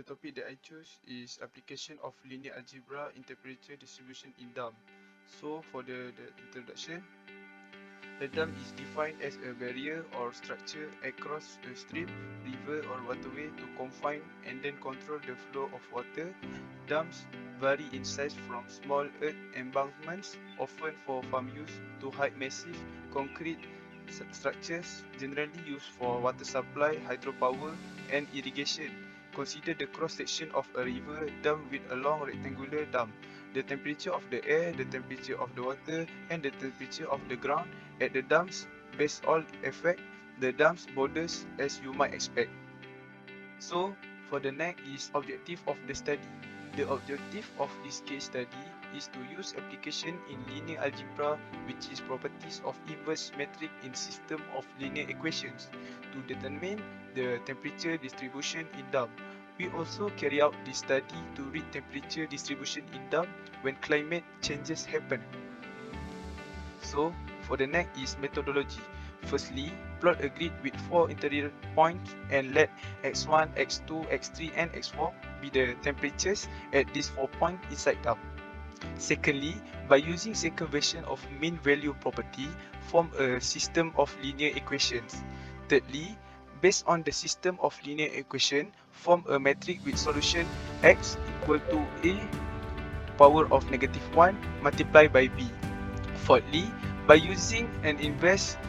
the topic that I chose is application of linear algebra in temperature distribution in dam. So for the introduction, a dam is defined as a barrier or structure across a stream, river or waterway to confine and then control the flow of water. Dams vary in size from small earth embankments, often for farm use, to high massive concrete structures generally used for water supply, hydropower and irrigation. Consider the cross-section of a river dam with a long rectangular dam. The temperature of the air, the temperature of the water and the temperature of the ground at the dams base all affect the dam's borders as you might expect. So for the next is objective of the study. The objective of this case study is to use application in linear algebra, which is properties of inverse metric in system of linear equations, to determine the temperature distribution in dam. We also carry out this study to read temperature distribution in dam when climate changes happen. So for the next is methodology. Firstly, plot a grid with 4 interior points and let x1, x2, x3 and x4 be the temperatures at these 4 points inside dam. Secondly, by using second version of mean value property, form a system of linear equations. Thirdly, based on the system of linear equation, form a matrix with solution x equal to a power of -1 multiplied by b. Fourthly, by using an inverse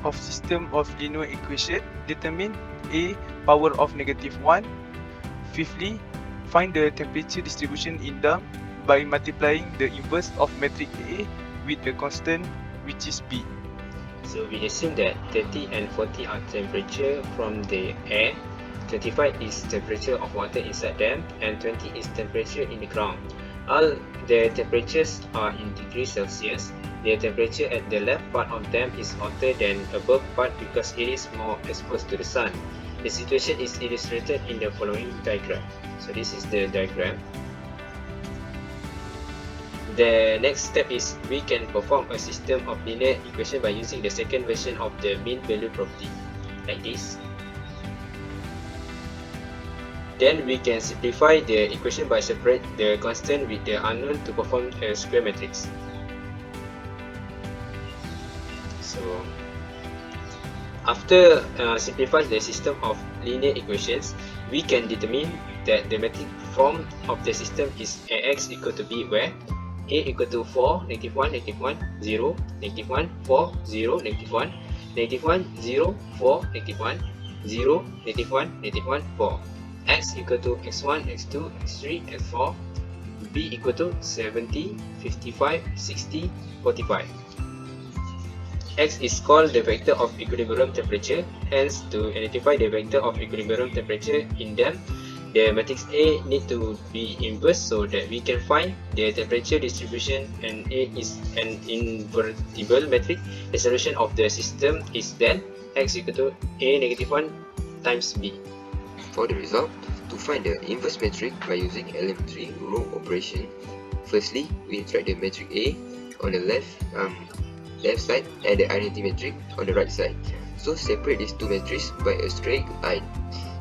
of system of linear equation, determine a power of -1. Fifthly, find the temperature distribution in dam by multiplying the inverse of matrix A with the constant which is B. So we assume that 30 and 40 are temperature from the air, 25 is temperature of water inside dam, and 20 is temperature in the ground. All the temperatures are in degrees Celsius. The temperature at the left part of dam is hotter than above part because it is more exposed to the sun. The situation is illustrated in the following diagram. So this is the diagram. The next step is we can perform a system of linear equation by using the second version of the mean value property, like this. Then we can simplify the equation by separate the constant with the unknown to perform a square matrix. So after simplifying the system of linear equations, we can determine that the matrix form of the system is Ax equal to B, where A equal to 4, -1, -1, 0, -1, 4, 0, -1, -1, 0, 4, -1, 0, -1, -1, 4. X equal to x1, x2, x3, x4. B equal to 70, 55, 60, 45. X is called the vector of equilibrium temperature. Hence, to identify the vector of equilibrium temperature in dam, the matrix A need to be inverse so that we can find the temperature distribution, and A is an invertible matrix. The solution of the system is then X equal to A -1 times B. For the result, to find the inverse matrix by using elementary row operation, firstly we write the matrix A on the left side and the identity matrix on the right side. So separate these two matrices by a straight line.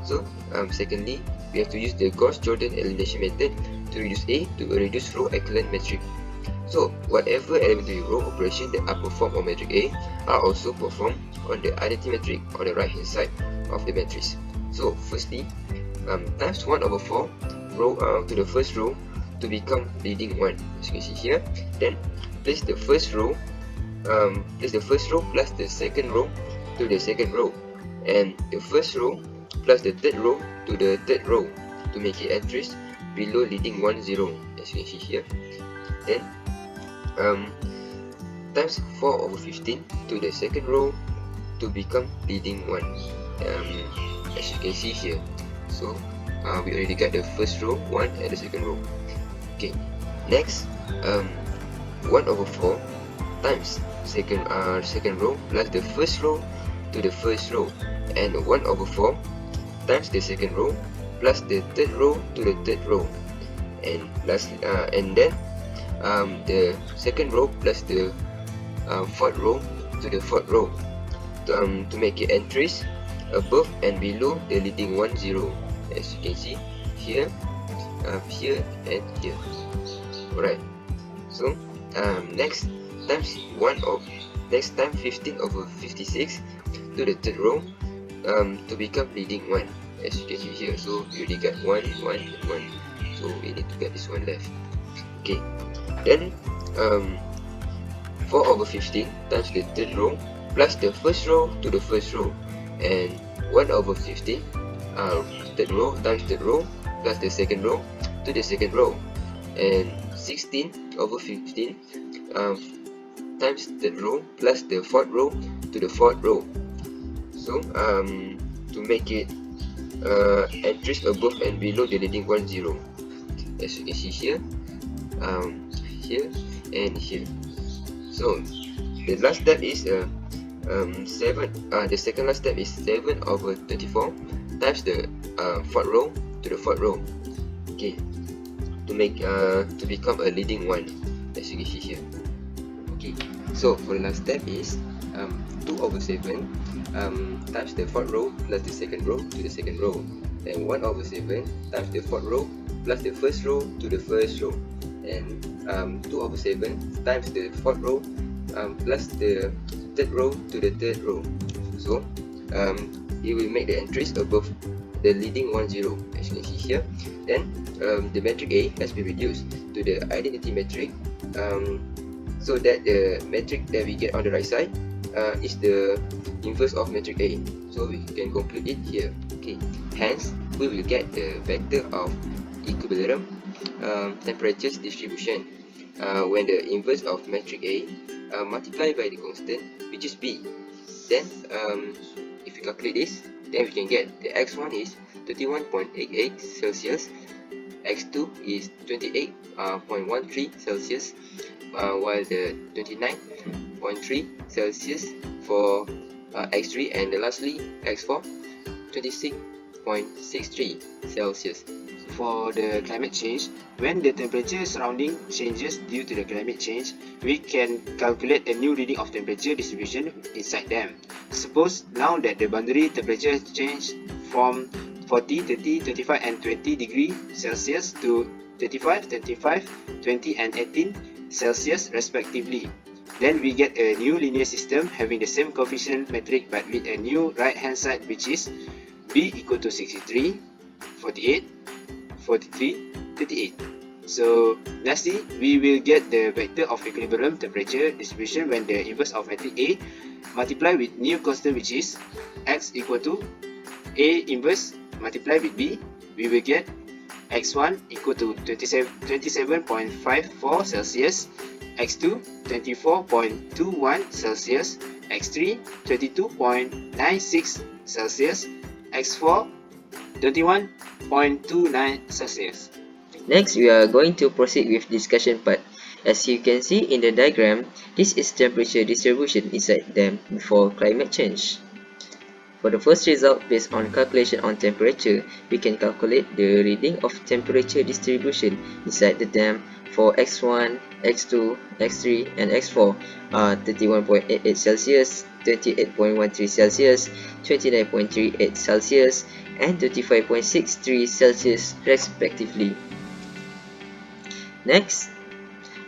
So secondly, we have to use the Gauss-Jordan elimination method to reduce A to a reduced row echelon matrix. So whatever elementary row operation that are performed on matrix A are also performed on the identity matrix on the right hand side of the matrix. So firstly, times 1/4 row to the first row to become leading one, as you can see here. Then place the first row plus the second row to the second row, and the first row plus the third row to the third row to make it entries below leading 1, 0, as you can see here. Then times 4/15 to the second row to become leading 1, as you can see here. So we already got the first row 1 and the second row. Okay, next 1/4 times second row plus the first row to the first row, and 1/4 times the second row plus the third row to the third row, and lastly and then the second row plus the fourth row to the fourth row to make it entries above and below the leading 1, 0, as you can see here, here and here. Alright. So next times 15 over 56 to the third row to become leading 1, as you can see here. So we already got 1, 1 and 1. So we need to get this one left. Okay. Then 4 over 15 times the third row plus the first row to the first row, and 1 over 15 third row times third row plus the second row to the second row, and 16 over 15 times third row plus the fourth row to the fourth row. So to make it entries above and below the leading 1, 0, as you can see here, here and here. So the last step is 7. The second last step is 7 over 34 times the fourth row to the fourth row. Okay, to make to become a leading 1, as you can see here. Okay, so for the last step is 2 over 7 times the fourth row plus the second row to the second row, and 1 over 7 times the fourth row plus the first row to the first row, and 2 over 7 times the fourth row plus the third row to the third row. So it will make the entries above the leading 1, 0, as you can see here. Then the metric A has been reduced to the identity metric, so that the metric that we get on the right side is the inverse of metric A. So we can conclude it here. Okay, hence we will get the vector of equilibrium temperatures distribution when the inverse of metric A multiplied by the constant, which is B. Then if we calculate this, then we can get the x1 is 31.88 Celsius, x2 is 28.13 Celsius, while the 29.3 Celsius for x3, and lastly x4 26.63 Celsius. For the climate change, when the temperature surrounding changes due to the climate change, we can calculate a new reading of temperature distribution inside them. Suppose now that the boundary temperature changed from 40, 30, 25 and 20 degree Celsius to 35, 25, 20 and 18 Celsius respectively. Then we get a new linear system having the same coefficient metric but with a new right hand side, which is B equal to 63, 48, 43, 38. So lastly, we will get the vector of equilibrium temperature distribution when the inverse of metric A multiplied with new constant, which is x equal to A inverse multiplied with B. We will get x1 equal to 27.54 Celsius, x2 24.21 Celsius, x3 22.96 Celsius, x4 21.29 Celsius. Next, we are going to proceed with discussion part. As you can see in the diagram, this is temperature distribution inside them for climate change. For the first result, based on calculation on temperature, we can calculate the reading of temperature distribution inside the dam for x1, x2, x3 and x4 are 31.88 Celsius, 28.13 Celsius, 29.38 Celsius and 35.63 Celsius respectively. Next,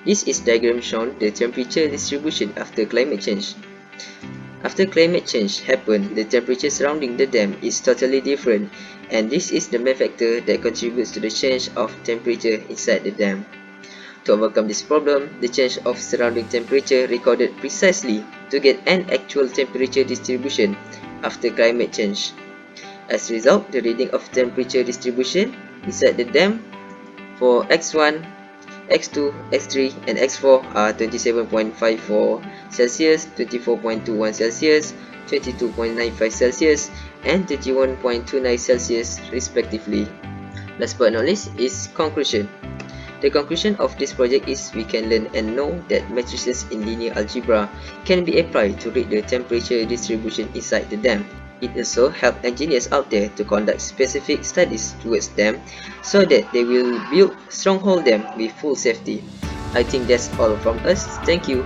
this is diagram shown the temperature distribution after climate change. After climate change happened, the temperature surrounding the dam is totally different, and this is the main factor that contributes to the change of temperature inside the dam. To overcome this problem, the change of surrounding temperature recorded precisely to get an actual temperature distribution after climate change. As a result, the reading of temperature distribution inside the dam for x1, x2, x3 and x4 are 27.54 Celsius, 24.21 Celsius, 22.95 Celsius and 31.29 Celsius respectively. Last but not least is conclusion. The conclusion of this project is we can learn and know that matrices in linear algebra can be applied to read the temperature distribution inside the dam. It also helps engineers out there to conduct specific studies towards them so that they will build stronghold dam with full safety. I think that's all from us. Thank you.